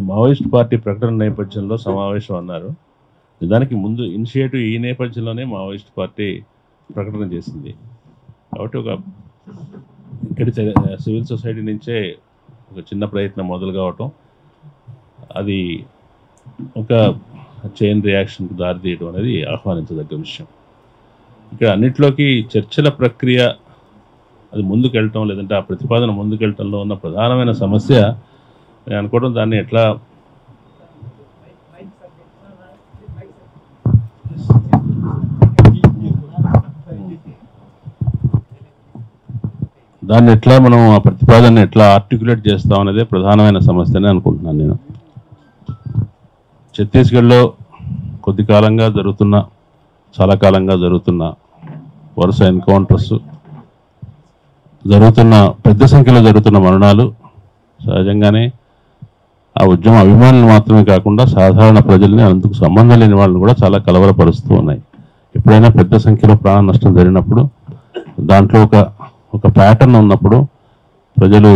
Maoist party ప్రకటన నేపథ్యంలో సమావేశం అన్నారు. దానికి ముందు ఇనిషియేటివ్ ఈ నేపథ్యంలోనే మావోయిస్ట్ పార్టీ ప్రకటన చేసింది. కాబట్టి ఒక ఇక్కడి సివిల్ సొసైటీ నుంచే ఒక చిన్న ప్రయత్నం మొదలు కావటం, అది ఒక చైన్ రియాక్షన్కి దారితీయడం అనేది ఆహ్వానించదగ్గ విషయం. ఇక్కడ అన్నిట్లోకి చర్చల ప్రక్రియ అది ముందుకెళ్ళటం, లేదంటే ఆ ప్రతిపాదన ముందుకెళ్ళటంలో ఉన్న ప్రధానమైన సమస్య నేను అనుకోవడం, దాన్ని ఎట్లా మనం ఆ ప్రతిపాదనని ఎట్లా ఆర్టికులేట్ చేస్తాం అనేదే ప్రధానమైన సమస్యనే అనుకుంటున్నాను నేను. ఛత్తీస్గఢ్లో చాలా కాలంగా జరుగుతున్న వరుస ఎన్కౌంటర్స్, పెద్ద సంఖ్యలో జరుగుతున్న మరణాలు సహజంగానే ఆ ఉద్యమ అభిమానులు మాత్రమే కాకుండా సాధారణ ప్రజల్ని, అందుకు సంబంధం లేని వాళ్ళని కూడా చాలా కలవరపరుస్తూ ఉన్నాయి. ఎప్పుడైనా పెద్ద సంఖ్యలో ప్రాణ నష్టం జరిగినప్పుడు, దాంట్లో ఒక ప్యాటర్న్ ఉన్నప్పుడు ప్రజలు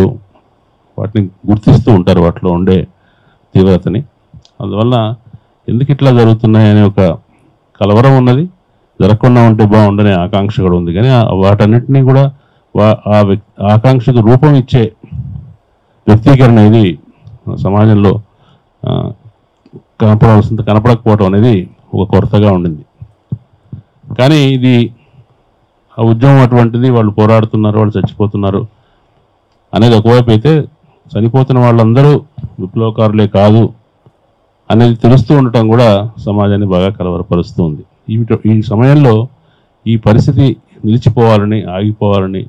వాటిని గుర్తిస్తూ ఉంటారు, వాటిలో ఉండే తీవ్రతని. అందువల్ల ఎందుకు ఇట్లా జరుగుతున్నాయి అనే ఒక కలవరం ఉన్నది. జరగకుండా ఉంటే బాగుండనే ఆకాంక్ష కూడా ఉంది. కానీ వాటన్నిటినీ కూడా ఆకాంక్షకు రూపం ఇచ్చే వ్యక్తీకరణ ఇది సమాజంలో కనపడకపోవడం అనేది ఒక కొరతగా ఉండింది. కానీ ఇది ఆ ఉద్యమం అటువంటిది, వాళ్ళు పోరాడుతున్నారు, వాళ్ళు చచ్చిపోతున్నారు అనేది ఒకవైపు అయితే, చనిపోతున్న వాళ్ళందరూ విప్లవకారులే కాదు అనేది తెలుస్తూ ఉండటం కూడా సమాజాన్ని బాగా కలవరపరుస్తూ ఉంది. ఈ సమయంలో ఈ పరిస్థితి నిలిచిపోవాలని, ఆగిపోవాలని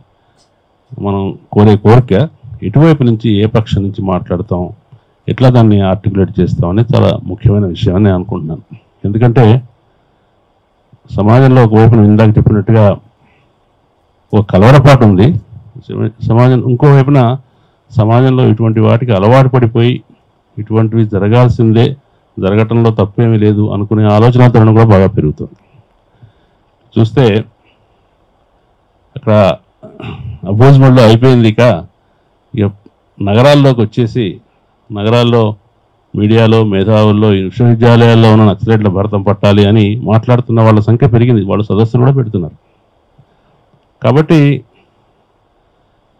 మనం కోరే కోరిక ఎటువైపు నుంచి, ఏ పక్షం నుంచి మాట్లాడతాం, ఎట్లా దాన్ని ఆర్టికులేట్ చేస్తాం అనేది చాలా ముఖ్యమైన విషయం అని నేను అనుకుంటున్నాను. ఎందుకంటే సమాజంలో ఒకవైపున ఇందాక చెప్పినట్టుగా ఒక కలవరపాటు ఉంది. ఇంకోవైపున సమాజంలో ఇటువంటి వాటికి అలవాటు పడిపోయి ఇటువంటివి జరగాల్సిందే, జరగటంలో తప్పేమీ లేదు అనుకునే ఆలోచన ధోరణి కూడా బాగా పెరుగుతుంది. చూస్తే అక్కడ అపోజిమెంట్లో అయిపోయింది. ఇక నగరాల్లోకి వచ్చేసి, నగరాల్లో మీడియాలో, మేధావుల్లో, విశ్వవిద్యాలయాల్లో ఉన్న నక్సలైట్ల భరతం పట్టాలి అని మాట్లాడుతున్న వాళ్ళ సంఖ్య పెరిగింది. వాళ్ళు సదస్సులు కూడా పెడుతున్నారు. కాబట్టి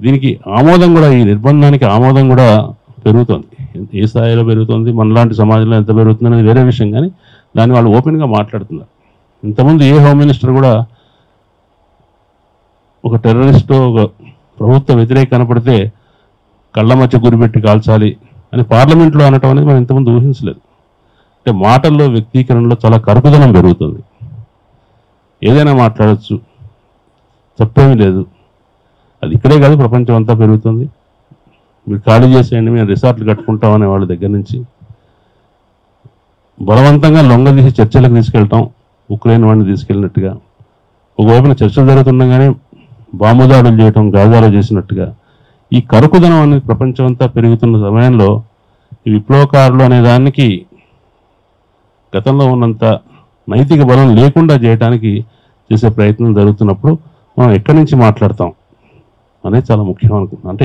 దీనికి ఆమోదం కూడా, ఈ నిర్బంధానికి ఆమోదం కూడా పెరుగుతుంది. ఏ స్థాయిలో పెరుగుతుంది, మనలాంటి సమాజంలో ఎంత పెరుగుతుంది అనేది వేరే విషయం. కానీ దాన్ని వాళ్ళు ఓపెన్గా మాట్లాడుతున్నారు. ఇంతకుముందు ఏ హోమ్ మినిస్టర్ కూడా ఒక టెర్రరిస్టు, ఒక ప్రభుత్వ వ్యతిరేక కనపడితే కళ్ళ మధ్య గురిపెట్టి కాల్చాలి అని పార్లమెంట్లో అనటం అనేది మనం ఇంతకుముందు ఊహించలేదు. అంటే మాటల్లో, వ్యక్తీకరణలో చాలా కరుకుదనం పెరుగుతుంది. ఏదైనా మాట్లాడచ్చు, తప్పేమీ లేదు. అది ఇక్కడే కాదు, ప్రపంచం అంతా పెరుగుతుంది. మీరు ఖాళీ చేసేయండి, మేము రిసార్ట్లు కట్టుకుంటామనే వాళ్ళ దగ్గర నుంచి బలవంతంగా లొంగదీసి చర్చలకు తీసుకెళ్ళటం, ఉక్రెయిన్ వాడిని తీసుకెళ్ళినట్టుగా, ఒకవైపున చర్చలు జరుగుతుండగానే బాంబు దాడులు చేయటం, గాజాలో చేసినట్టుగా ఈ కరుకుదనం అనేది ప్రపంచం అంతా పెరుగుతున్న సమయంలో ఈ విప్లవకారులు అనే దానికి గతంలో ఉన్నంత నైతిక బలం లేకుండా చేయడానికి చేసే ప్రయత్నం జరుగుతున్నప్పుడు మనం ఎక్కడి నుంచి మాట్లాడతాం అనేది చాలా ముఖ్యం అనుకుంటున్నాం. అంటే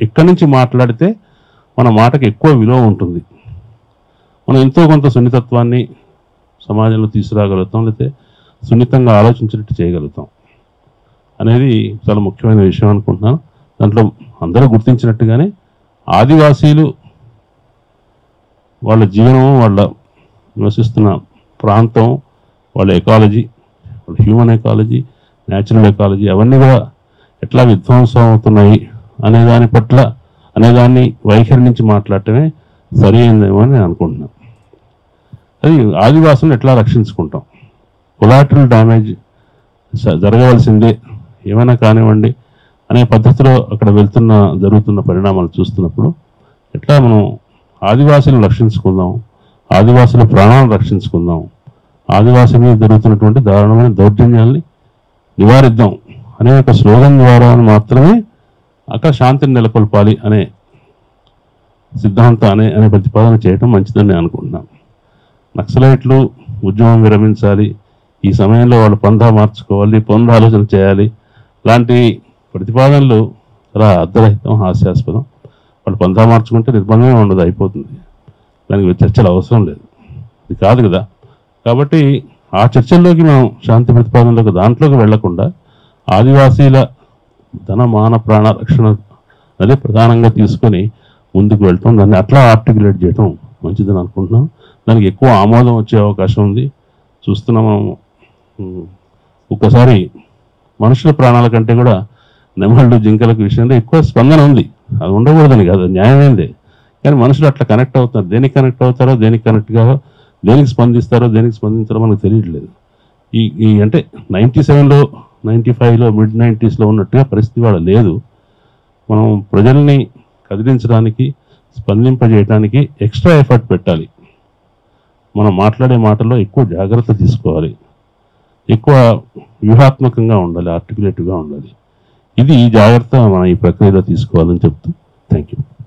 ఎక్కడి నుంచి మాట్లాడితే మన మాటకి ఎక్కువ విలువ ఉంటుంది, మనం ఎంతో కొంత సున్నితత్వాన్ని సమాజంలో తీసుకురాగలుగుతాం, లేకపోతే సున్నితంగా ఆలోచించినట్టు చేయగలుగుతాం అనేది చాలా ముఖ్యమైన విషయం అనుకుంటున్నాను. దాంట్లో అందరూ గుర్తించినట్టుగానే ఆదివాసీలు వాళ్ళ జీవనం, వాళ్ళ నివసిస్తున్న ప్రాంతం, వాళ్ళ ఎకాలజీ, వాళ్ళ హ్యూమన్ ఎకాలజీ, న్యాచురల్ ఎకాలజీ అవన్నీ కూడా ఎట్లా విధ్వంసం అవుతున్నాయి అనేదాన్ని వైఖరి నుంచి మాట్లాడటమే సరి అయిందేమో అని నేను అనుకుంటున్నాను. అది ఆదివాసులను ఎట్లా రక్షించుకుంటాం, కొలాటరల్ డ్యామేజ్ జరగవలసిందే ఏమైనా కానివ్వండి అనే పద్ధతిలో అక్కడ జరుగుతున్న పరిణామాలు చూస్తున్నప్పుడు ఎట్లా మనం ఆదివాసులను రక్షించుకుందాం, ఆదివాసుల ప్రాణాలను రక్షించుకుందాం, ఆదివాసుల మీద జరుగుతున్నటువంటి దారుణమైన దౌర్జన్యాల్ని నివారిద్దాం అనే ఒక స్లోగన్ ద్వారా మాత్రమే అక్కడ శాంతిని నెలకొల్పాలి అనే సిద్ధాంతం అనే ప్రతిపాదన చేయడం మంచిదని నేను అనుకుంటున్నాను. నక్సలైట్లు ఉద్యమం విరమించాలి, ఈ సమయంలో వాళ్ళు పందా మార్చుకోవాలి, ఆలోచన చేయాలి, లాంటి ప్రతిపాదనలు చాలా అర్ధరహితం, హాస్యాస్పదం. వాళ్ళు పందా మార్చుకుంటే నిర్బంధమే ఉండదు, అయిపోతుంది. దానికి చర్చలు అవసరం లేదు, ఇది కాదు కదా. కాబట్టి ఆ చర్చల్లోకి మనం శాంతి ప్రతిపాదనలోకి దాంట్లోకి వెళ్లకుండా ఆదివాసీల ధన మాన ప్రాణ రక్షణ అదే ప్రధానంగా తీసుకొని ముందుకు వెళ్తాం, దాన్ని అట్లా ఆర్టికులేట్ చేయడం మంచిదని అనుకుంటున్నాం. దానికి ఎక్కువ ఆమోదం వచ్చే అవకాశం ఉంది. చూస్తున్నాము ఒక్కసారి మనుషుల ప్రాణాల కంటే కూడా నెమళ్ళు జింకలకు విషయంలో ఎక్కువ స్పందన ఉంది. అది ఉండకూడదని కాదు, న్యాయమైందే. కానీ మనుషులు అట్లా కనెక్ట్ అవుతారు, దేనికి కనెక్ట్ అవుతారో, దేనికి కనెక్ట్ కావో, దేనికి స్పందిస్తారో, దేనికి స్పందించారో మనకు తెలియట్లేదు. ఈ అంటే 97లో 95లో మిడ్ 90స్లో ఉన్నట్టుగా పరిస్థితి వాళ్ళ లేదు. మనం ప్రజల్ని కదిలించడానికి, స్పందింపజేయడానికి ఎక్స్ట్రా ఎఫర్ట్ పెట్టాలి. మనం మాట్లాడే మాటల్లో ఎక్కువ జాగ్రత్త తీసుకోవాలి, ఎక్కువ వ్యూహాత్మకంగా ఉండాలి, ఆర్టికులేటివ్గా ఉండాలి. ఇది ఈ జాగ్రత్త మనం ఈ ప్రక్రియలో తీసుకోవాలని చెప్తూ థ్యాంక్ యూ.